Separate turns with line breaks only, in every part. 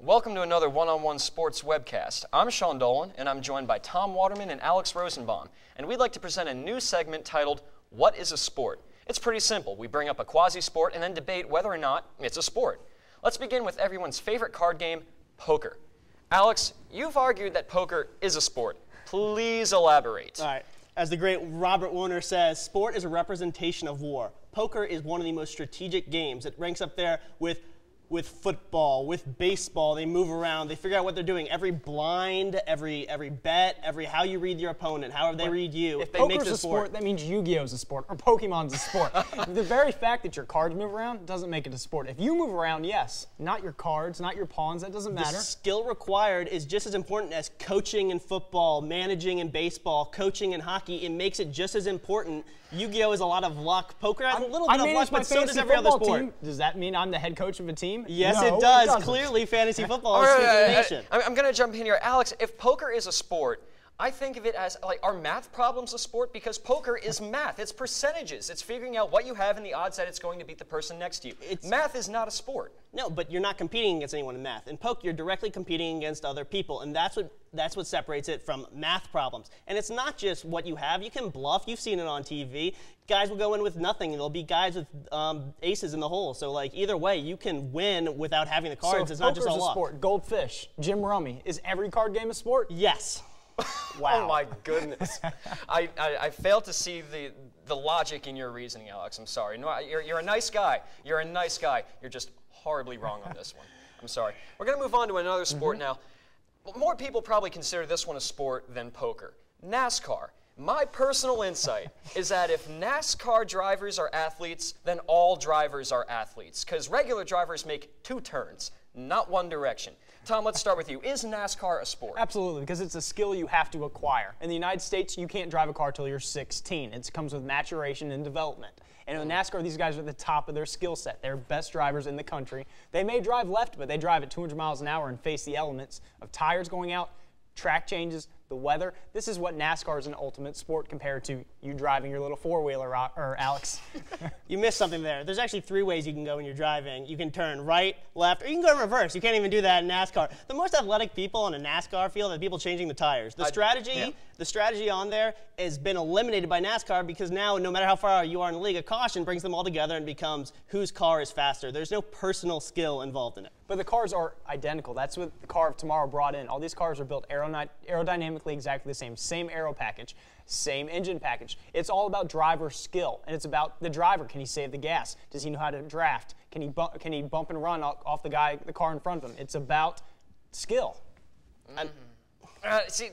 Welcome to another one-on-one sports webcast. I'm Sean Dolan, and I'm joined by Tom Waterman and Alex Rosenbaum, and we'd like to present a new segment titled, What is a Sport? It's pretty simple. We bring up a quasi-sport and then debate whether or not it's a sport. Let's begin with everyone's favorite card game, poker. Alex, you've argued that poker is a sport. Please elaborate.
All right. As the great Robert Warner says, sport is a representation of war. Poker is one of the most strategic games. It ranks up there with football, with baseball. They move around. They figure out what they're doing. Every blind, every bet, every how you read your opponent, how they read you.
If poker's a sport, that means Yu-Gi-Oh's a sport, or Pokemon's a sport. The very fact that your cards move around doesn't make it a sport. If you move around, yes. Not your cards, not your pawns, that doesn't matter.
The skill required is just as important as coaching in football, managing in baseball, coaching in hockey. It makes it just as important. Yu-Gi-Oh is a lot of luck. Poker has a little bit of luck, but so does every other sport.
Team. Does that mean I'm the head coach of a team?
Yes,
no,
it does.
It
clearly, fantasy football is the nation.
I'm going to jump in here. Alex, if poker is a sport, I think of it as, like, are math problems a sport? Because poker is math. It's percentages. It's figuring out what you have and the odds that it's going to beat the person next to you. Math is not a sport.
No, but you're not competing against anyone in math. In poker, you're directly competing against other people, and that's what separates it from math problems. And it's not just what you have. You can bluff. You've seen it on TV. Guys will go in with nothing, and there'll be guys with aces in the hole. So, like, either way, you can win without having the cards.
So
it's not just all
luck. Sport. Goldfish, Jim Rummy. Is every card game a sport?
Yes.
Wow. Oh my goodness. I fail to see the logic in your reasoning, Alex. I'm sorry. No, you're a nice guy. You're a nice guy. You're just horribly wrong on this one. I'm sorry. We're going to move on to another sport now. More people probably consider this one a sport than poker. NASCAR. My personal insight is that if NASCAR drivers are athletes, then all drivers are athletes, because regular drivers make two turns, not one direction. Tom, let's start with you. Is NASCAR a sport?
Absolutely, because it's a skill you have to acquire. In the United States, you can't drive a car till you're 16. It comes with maturation and development. And in NASCAR, these guys are at the top of their skill set. They're best drivers in the country. They may drive left, but they drive at 200 miles an hour and face the elements of tires going out, track changes, the weather. This is what NASCAR is an ultimate sport compared to you driving your little four-wheeler, or Alex.
You missed something there. There's actually 3 ways you can go when you're driving. You can turn right, left, or you can go in reverse. You can't even do that in NASCAR. The most athletic people on a NASCAR field are the people changing the tires. The strategy on there has been eliminated by NASCAR because now, no matter how far you are in the league, a caution brings them all together and becomes whose car is faster. There's no personal skill involved in it.
But the cars are identical. That's what the car of tomorrow brought in. All these cars are built aerodynamically exactly the same. Same aero package, same engine package. It's all about driver skill, and it's about the driver. Can he save the gas? Does he know how to draft? Can he bump and run off the car in front of him? It's about skill.
See,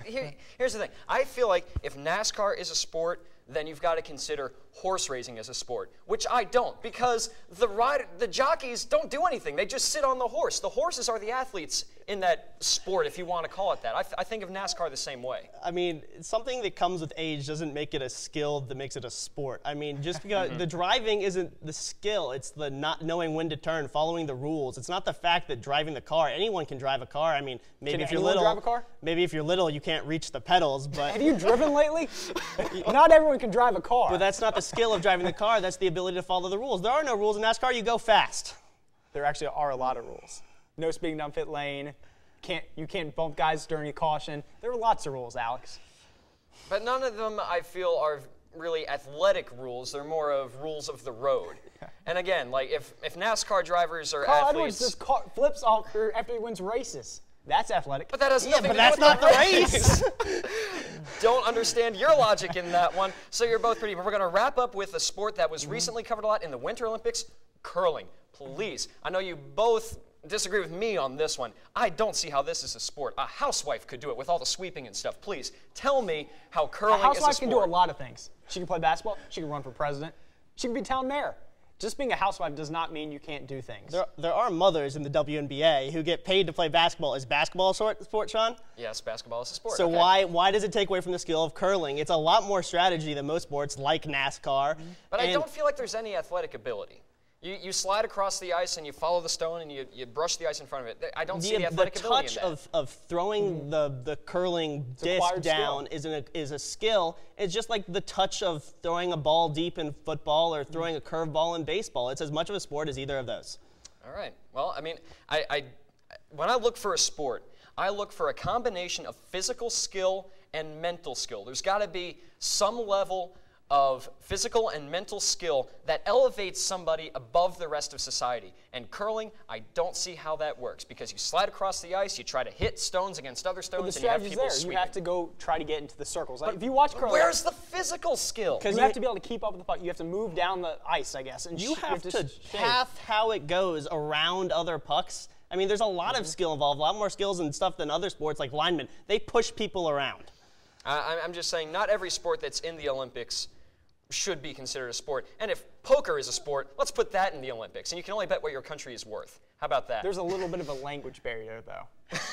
here's the thing. I feel like if NASCAR is a sport, then you've got to consider horse racing as a sport, which I don't, because the jockeys don't do anything. They just sit on the horse. The horses are the athletes in that sport, if you want to call it that. I think of NASCAR the same way.
I mean, something that comes with age doesn't make it a skill that makes it a sport. I mean, just because the driving isn't the skill, it's the not knowing when to turn, following the rules. It's not the fact that driving the car. Anyone can drive a car. I mean, maybe if you're little,
drive a car?
Maybe if you're little, you can't reach the pedals. But
have you driven lately? Not everyone can drive a car.
But that's not the skill of driving the car. That's the ability to follow the rules. There are no rules in NASCAR. You go fast.
There actually are a lot of rules. No speeding down pit lane. You can't bump guys during a caution. There are lots of rules, Alex.
But none of them, I feel, are really athletic rules. They're more of rules of the road. And again, like if NASCAR drivers are
Carl
athletes,
Edwards just flips off after he wins races. That's athletic.
But that has nothing to do
that's
with
not the race.
Don't understand your logic in that one. So you're both pretty. But we're going to wrap up with a sport that was recently covered a lot in the Winter Olympics, curling. Please. I know you both disagree with me on this one. I don't see how this is a sport. A housewife could do it with all the sweeping and stuff. Please tell me how curling is a sport.
A housewife can do a lot of things. She can play basketball. She can run for president. She can be town mayor. Just being a housewife does not mean you can't do things.
There are mothers in the WNBA who get paid to play basketball. Is basketball a sport, Sean?
Yes, basketball is a sport.
So
okay.
why does it take away from the skill of curling? It's a lot more strategy than most sports like NASCAR.
But I don't feel like there's any athletic ability. You slide across the ice and you follow the stone and you brush the ice in front of it. I don't see the athletic ability in that.
The touch of throwing the curling disc down is a skill. It's just like the touch of throwing a ball deep in football or throwing a curveball in baseball. It's as much of a sport as either of those.
All right. Well, I mean, when I look for a sport, I look for a combination of physical skill and mental skill. There's got to be some level of physical and mental skill that elevates somebody above the rest of society. And curling, I don't see how that works, because you slide across the ice, you try to hit stones against other stones, and you have people sweeping.
You have to go try to get into the circles. Like, if you watch curling,
where's the physical skill?
Because you have to be able to keep up with the puck. You have to move down the ice, I guess. And
you have to path how it goes around other pucks. I mean, there's a lot of skill involved, a lot more skills and stuff than other sports like linemen. They push people around.
I'm just saying, not every sport that's in the Olympics should be considered a sport. And if poker is a sport, let's put that in the Olympics. And you can only bet what your country is worth. How about that?
There's a little bit of a language barrier, though.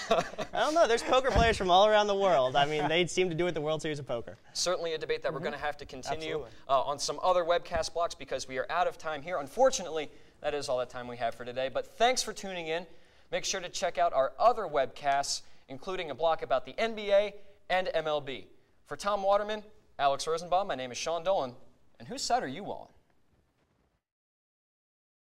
I don't know. There's poker players from all around the world. I mean, they seem to do it at the World Series of Poker.
Certainly a debate that we're going to have to continue on some other webcast blocks, because we are out of time here. Unfortunately, that is all the time we have for today. But thanks for tuning in. Make sure to check out our other webcasts, including a block about the NBA and MLB. For Tom Waterman, Alex Rosenbaum, my name is Sean Dolan. And whose side are you on?